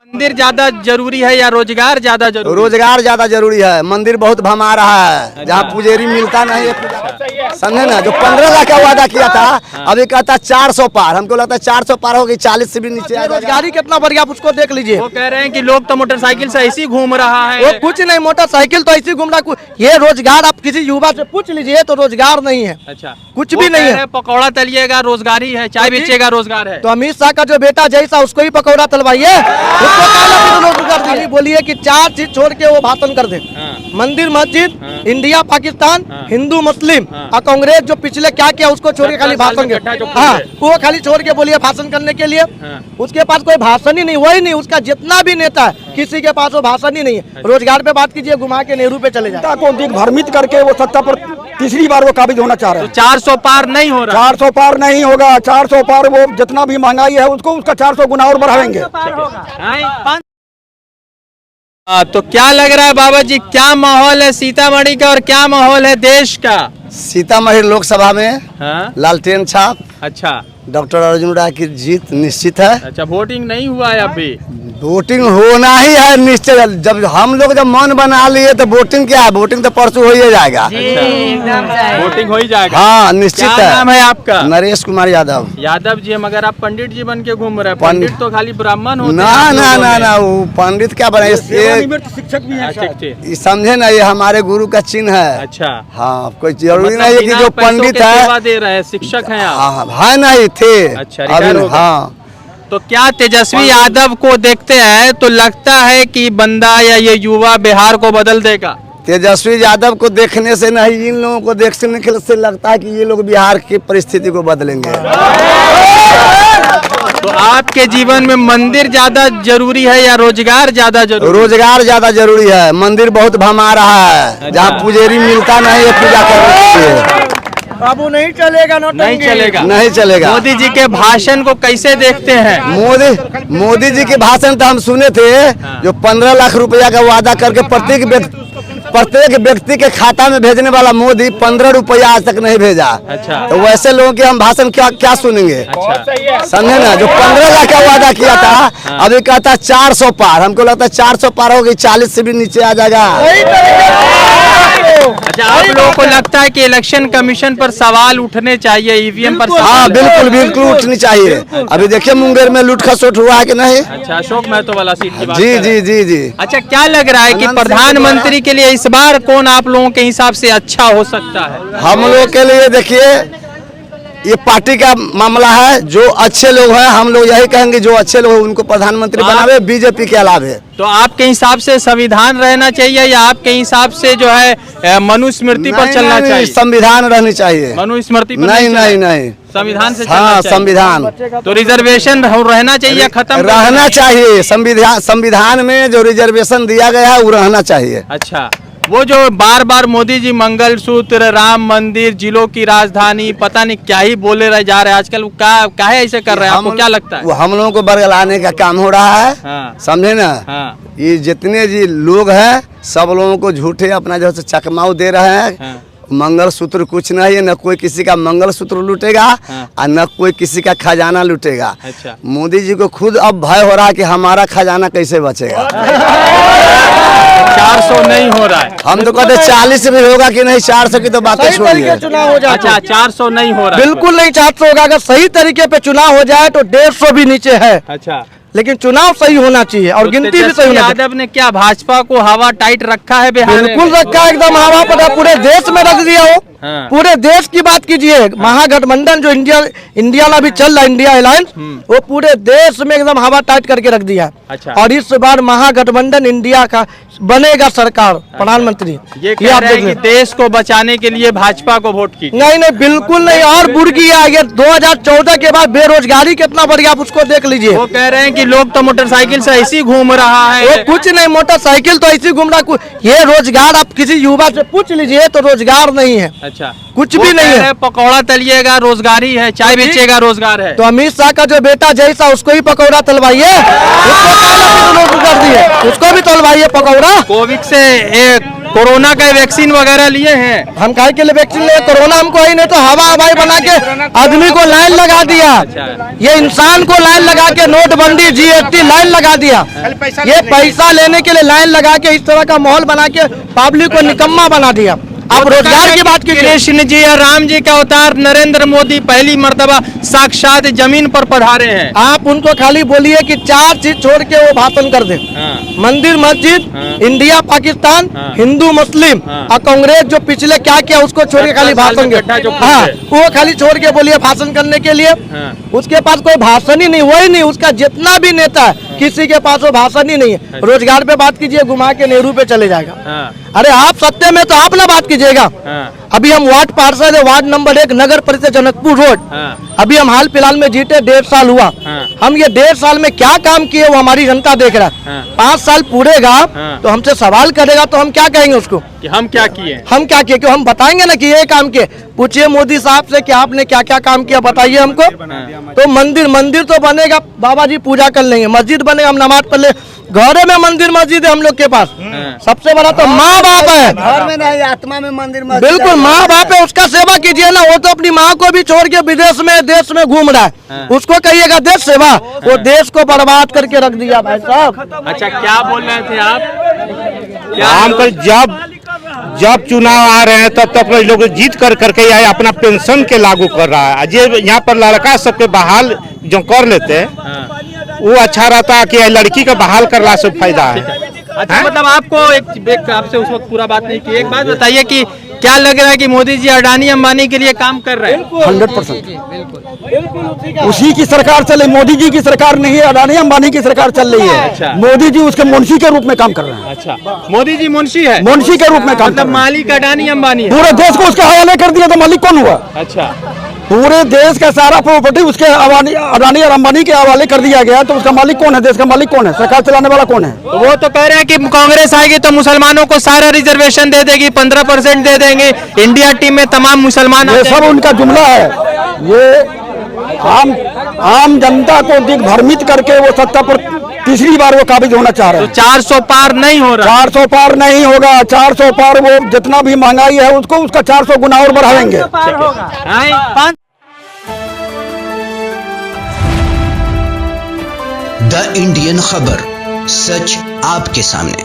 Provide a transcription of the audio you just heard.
मंदिर ज्यादा जरूरी है या रोजगार ज्यादा जरूरी? रोजगार ज्यादा जरूरी है। मंदिर बहुत भमा रहा है, जहाँ पुजेरी मिलता नहीं है, समझे ना। जो 15 लाख का वादा किया था, अभी कहता 400 पार। हमको लगता है 400 पार होगी, 40 से भी नीचे। रोजगारी कितना बढ़ गया, आप उसको देख लीजिए। वो कह रहे हैं कि लोग तो मोटरसाइकिल से ऐसे ही घूम रहा है। वो कुछ नहीं, मोटरसाइकिल तो ऐसे घूम रहा। ये रोजगार आप किसी युवा से पूछ लीजिए तो रोजगार नहीं है। अच्छा, कुछ भी नहीं है। पकौड़ा तलिएगा रोजगारी है, चाय बेचेगा रोजगार है। तो अमित शाह का जो बेटा जैसा, उसको ही पकौड़ा तलवाइए, बोलिए कि 4 चीज छोड़ के वो भाषण कर दे। मंदिर मस्जिद, इंडिया पाकिस्तान, हिंदू मुस्लिम और कांग्रेस जो पिछले क्या किया उसको छोड़ के खाली भाषण कर। हाँ, वो खाली छोड़ के बोलिए भाषण करने के लिए। उसके पास कोई भाषण ही नहीं, वही नहीं। उसका जितना भी नेता है, किसी के पास वो भाषण ही नहीं है। रोजगार पे बात कीजिए, घुमा के नेहरू पे चले जाए। को दिग्भ्रमित करके वो सत्ता पर तीसरी बार वो काबिज होना चाह रहे हैं। 400 पार नहीं हो रहा। 400 पार नहीं होगा। 400 पार वो जितना भी महंगाई है उसको उसका 400 गुना और बढ़ाएंगे। तो क्या लग रहा है बाबा जी, क्या माहौल है सीतामढ़ी का और क्या माहौल है देश का? सीतामढ़ी लोकसभा में लालटेन छाप। अच्छा, डॉक्टर अर्जुन राय की जीत निश्चित है। अच्छा, वोटिंग नहीं हुआ है अभी? वोटिंग होना ही है निश्चित। जब हम लोग जब मन बना लिए तो वोटिंग क्या है, वोटिंग तो परसों हो ही जाएगा। अच्छा, वोटिंग हो ही जाएगा। हाँ, निश्चित है। क्या नाम है आपका? नरेश कुमार यादव। यादव जी, मगर आप पंडित जी बन के घूम रहे हैं। पंडित तो खाली ब्राह्मण होते ना हैं। ना ना ना, वो पंडित क्या बने, शिक्षक भी है, समझे ना, ये हमारे गुरु का चिन्ह है। अच्छा, हाँ, कोई जरूरी नहीं है कि जो पंडित है दे रहे हैं, शिक्षक हैं आप? हाँ, नहीं थे। अच्छा, हाँ। तो क्या तेजस्वी यादव को देखते हैं तो लगता है कि बंदा या ये युवा बिहार को बदल देगा? तेजस्वी यादव को देखने से नहीं, इन लोगों को देखने से लगता है कि ये लोग बिहार की परिस्थिति को बदलेंगे। तो आपके जीवन में मंदिर ज्यादा जरूरी है या रोजगार ज्यादा जरूरी? रोजगार ज्यादा जरूरी है। मंदिर बहुत भमा रहा है, जहाँ पुजेरी मिलता नहीं है पूजा करने के लिए। बाबू नहीं चलेगा, नहीं चलेगा, नहीं चलेगा। मोदी जी के भाषण को कैसे देखते हैं? मोदी जी के भाषण तो हम सुने थे, जो 15 लाख रुपया का वादा करके प्रत्येक व्यक्ति के खाता में भेजने वाला मोदी 15 रुपया आज तक नहीं भेजा। अच्छा, तो वैसे लोगों के हम भाषण क्या सुनेंगे? अच्छा, समझे ना। जो 15 लाख का वादा किया था, अभी कहता 400 पार। हमको लगता है 400 पार होगी, 40 से भी नीचे आ जाएगा। अच्छा, आप लोगों को लगता है कि इलेक्शन कमीशन पर सवाल उठने चाहिए, ईवीएम पर? हाँ, बिल्कुल बिल्कुल उठनी चाहिए। अभी देखिए मुंगेर में लूट खसोट हुआ है कि नहीं? अच्छा, अशोक महतो वाला सीट की बात जी कर रहे जी हैं। जी जी। अच्छा, क्या लग रहा है कि प्रधानमंत्री के लिए इस बार कौन आप लोगों के हिसाब से अच्छा हो सकता है? हम लोग के लिए देखिए, ये पार्टी का मामला है। जो अच्छे लोग हैं, हम लोग यही कहेंगे, जो अच्छे लोग हैं उनको प्रधानमंत्री बनावे, बीजेपी के अलावे। तो आपके हिसाब से संविधान रहना चाहिए या आपके हिसाब से जो है मनुस्मृति पर चलना चाहिए? संविधान रहनी चाहिए। मनुस्मृति पर नहीं नहीं नहीं, संविधान से? हाँ, संविधान। तो रिजर्वेशन रहना चाहिए या खत्म रहना चाहिए? संविधान में जो रिजर्वेशन दिया गया है वो रहना चाहिए। अच्छा, वो जो बार बार मोदी जी मंगलसूत्र, राम मंदिर, जिलों की राजधानी, पता नहीं क्या ही बोले रहे जा रहे हैं आजकल, काहे ऐसे कर रहे हैं? आपको क्या लगता है? वो हम लोगों को बरगलाने का काम हो रहा है। हाँ, समझे ना। हाँ, ये जितने जी लोग हैं, सब लोगों को झूठे अपना जो चकमाऊ दे रहे हैं। हाँ। मंगलसूत्र कुछ नहीं है, न कोई किसी का मंगलसूत्र लूटेगा और न कोई किसी का खजाना लूटेगा। अच्छा, मोदी जी को खुद अब भय हो रहा है कि हमारा खजाना कैसे बचेगा। 400 नहीं हो रहा है। हम तो कहते 40 भी होगा कि नहीं, 400 की तो बातें छोड़िए। चुनाव हो जाए। अच्छा, 400 नहीं हो रहा है। बिल्कुल नहीं, 400 होगा। अगर सही तरीके पे चुनाव हो जाए तो 150 भी नीचे है। अच्छा, लेकिन चुनाव सही होना चाहिए और गिनती भी सही होना चाहिए। यादव ने क्या भाजपा को हवा टाइट रखा है बिहार में? बिल्कुल रखा है, एकदम हवा पर पूरे देश में रख दिया हो। हाँ। पूरे देश की बात कीजिए, महागठबंधन जो इंडिया में अभी चल रहा है, इंडिया अलायंस, वो पूरे देश में एकदम हवा टाइट करके रख दिया। अच्छा, और इस बार महागठबंधन इंडिया का बनेगा सरकार, प्रधानमंत्री। ये कह रहे हैं कि देश को बचाने के लिए भाजपा को वोट की? नहीं नहीं, बिल्कुल नहीं। और बुर किया है। 2014 के बाद बेरोजगारी कितना बढ़ गया, आप उसको देख लीजिए। वो कह रहे हैं कि लोग तो मोटरसाइकिल से ऐसे ही घूम रहा है। वो कुछ नहीं, मोटरसाइकिल तो ऐसे घूम रहा। ये रोजगार आप किसी युवा से पूछ लीजिए तो रोजगार नहीं है। अच्छा, कुछ भी नहीं है। पकौड़ा तलिएगा रोजगारी है, चाय बेचेगा रोजगार है। तो अमित शाह का जो बेटा जैसा, उसको ही पकौड़ा तलवाइए, उसको भी तलवाइए पकौड़ा। कोविड से कोरोना का वैक्सीन वगैरह लिए हैं? हम काहे के लिए वैक्सीन ले? कोरोना हमको ही नहीं तो हवा हवाई बना के आदमी को लाइन लगा दिया। ये इंसान को लाइन लगा के नोटबंदी जीएसटी लाइन लगा दिया। ये पैसा लेने के लिए लाइन लगा के इस तरह का माहौल बना के पब्लिक को निकम्मा बना दिया। आप रोजगार की बात कीजिए। कृष्ण जी या राम जी का अवतार नरेंद्र मोदी पहली मर्तबा साक्षात जमीन पर पधारे हैं। आप उनको खाली बोलिए कि 4 चीज छोड़ के वो भाषण कर दे। मंदिर मस्जिद, इंडिया पाकिस्तान, हिंदू मुस्लिम और कांग्रेस जो पिछले क्या किया उसको छोड़ के खाली भाषण कर। हाँ, वो खाली छोड़ के बोलिए भाषण करने के लिए। उसके पास कोई भाषण ही नहीं, वही नहीं। उसका जितना भी नेता है किसी के पास वो भाषण ही नहीं है। रोजगार पे बात कीजिए, घुमा के नेहरू पे चले जाएगा। अरे आप सत्य में तो आप ना बात कीजिएगा। अभी हम वार्ड पार्षद है, वार्ड नंबर 1 नगर परिषद जनकपुर रोड। अभी हम हाल फिलहाल में जीते, 1.5 साल हुआ। हम ये 1.5 साल में क्या काम किए वो हमारी जनता देख रहा है। 5 साल पूरेगा तो हमसे सवाल करेगा तो हम क्या कहेंगे उसको कि हम क्या किए? हम क्या किए? क्यों हम बताएंगे ना कि ये काम किए। पूछिए मोदी साहब से कि आपने क्या क्या काम किया, बताइए हमको। तो मंदिर तो बनेगा, बाबा जी पूजा कर लेंगे। मस्जिद बनेगा, हम नमाज पढ़ ले। घरों में मंदिर मस्जिद है हम लोग के पास। सबसे बड़ा तो माँ बाप है। घर में नहीं, आत्मा में मंदिर मस्जिद। बिल्कुल, माँ बाप है, उसका सेवा कीजिए ना। वो तो अपनी माँ को भी छोड़ के विदेश में देश में घूम रहा है। उसको कहिएगा देश सेवा। वो देश को बर्बाद करके रख दिया भाई साहब। अच्छा, क्या बोल रहे थे आप? हमको जब चुनाव आ रहे हैं तब तो अपने लोग जीत करके आए, अपना पेंशन के लागू कर रहा है। जे यहाँ पर लड़का सबके बहाल जो कर लेते हैं वो अच्छा रहता है कि लड़की का बहाल करला से फायदा है। अच्छा, मतलब आपको एक आपसे उस वक्त पूरा बात नहीं की। एक बात बताइए कि क्या लग रहा है कि मोदी जी अडानी अंबानी के लिए काम कर रहे हैं? 100% उसी की सरकार चले, मोदी जी की सरकार नहीं है, अडानी अंबानी की सरकार चल रही है। अच्छा। मोदी जी उसके मुंशी के रूप में काम कर रहे हैं। अच्छा, मोदी जी मुंशी है? मुंशी के रूप में काम कर मतलब रहे हैं। मालिक अडानी अंबानी है? पूरे देश को उसके हवाले कर दिया तो मालिक कौन हुआ? अच्छा, पूरे देश का सारा प्रॉपर्टी उसके अडानी और अंबानी के हवाले कर दिया गया, तो उसका मालिक कौन है? देश का मालिक कौन है? सरकार चलाने वाला कौन है? तो वो तो कह रहे हैं कि कांग्रेस आएगी तो मुसलमानों को सारा रिजर्वेशन दे देगी, 15% दे देंगे, इंडिया टीम में तमाम मुसलमान। ये सब उनका जुमला है। ये आम जनता को दिग्भ्रमित करके वो सत्ता पर तीसरी बार वो काबिज होना चाह रहे हैं। 400 पार नहीं हो रहा। 400 पार नहीं होगा। 400 पार वो जितना भी महंगाई है उसका 400 गुना और बढ़ाएंगे। द इंडियन खबर, सच आपके सामने।